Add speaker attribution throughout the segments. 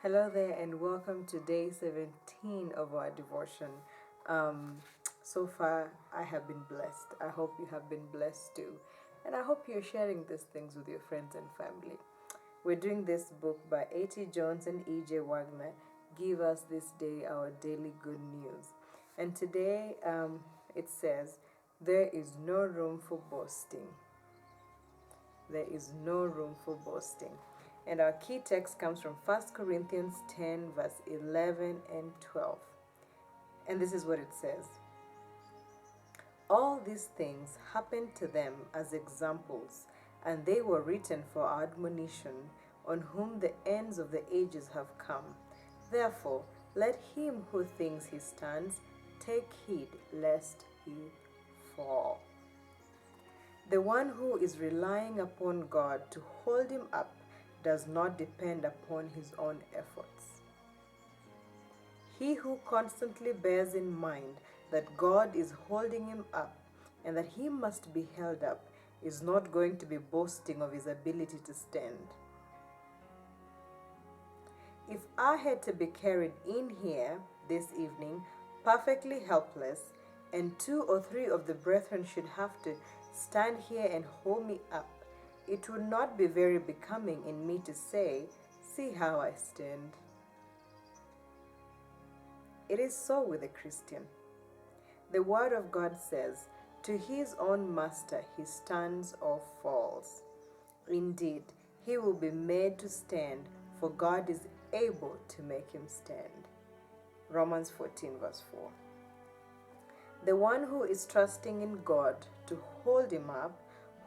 Speaker 1: Hello there, and welcome to day 17 of our devotion. So far, I have been blessed. I hope you have been blessed too. And I hope you're sharing these things with your friends and family. We're doing this book by A.T. Jones and E.J. Waggoner. Give us this day our daily good news. And today it says, there is no room for boasting. There is no room for boasting. And our key text comes from 1 Corinthians 10, verse 11 and 12. And this is what it says. All these things happened to them as examples, and they were written for our admonition, on whom the ends of the ages have come. Therefore, let him who thinks he stands take heed lest he fall. The one who is relying upon God to hold him up does not depend upon his own efforts. He who constantly bears in mind that God is holding him up and that he must be held up is not going to be boasting of his ability to stand. If I had to be carried in here this evening, perfectly helpless, and 2 or 3 of the brethren should have to stand here and hold me up, it would not be very becoming in me to say, see how I stand. It is so with a Christian. The Word of God says, to his own master he stands or falls. Indeed, he will be made to stand, for God is able to make him stand. Romans 14, verse 4. The one who is trusting in God to hold him up,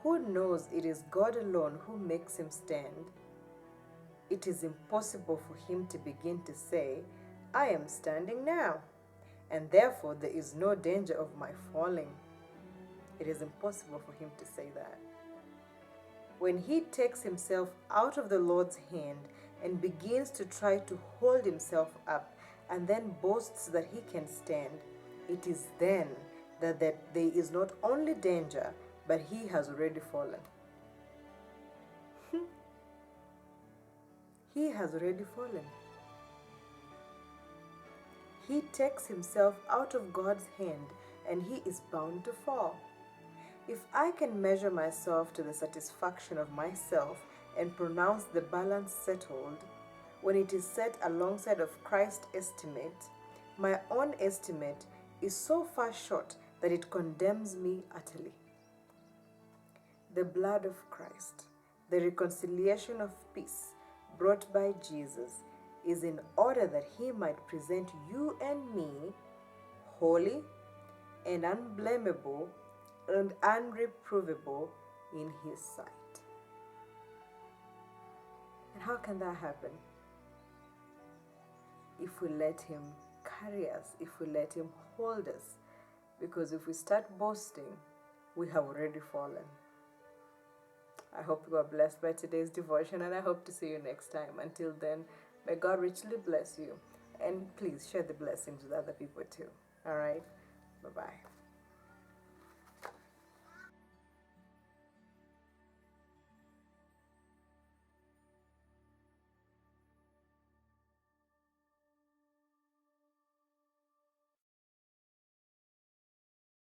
Speaker 1: who knows it is God alone who makes him stand, it is impossible for him to begin to say, I am standing now, and therefore there is no danger of my falling. It is impossible for him to say that. When he takes himself out of the Lord's hand and begins to try to hold himself up and then boasts that he can stand, it is then that there is not only danger, but he has already fallen. He has already fallen. He takes himself out of God's hand and he is bound to fall. If I can measure myself to the satisfaction of myself and pronounce the balance settled, when it is set alongside of Christ's estimate, my own estimate is so far short that it condemns me utterly. The blood of Christ, the reconciliation of peace brought by Jesus, is in order that he might present you and me holy and unblameable and unreprovable in his sight. And how can that happen? If we let him carry us, if we let him hold us. Because if we start boasting, we have already fallen. I hope you are blessed by today's devotion, and I hope to see you next time. Until then, may God richly bless you. And please share the blessings with other people too. All right? Bye-bye.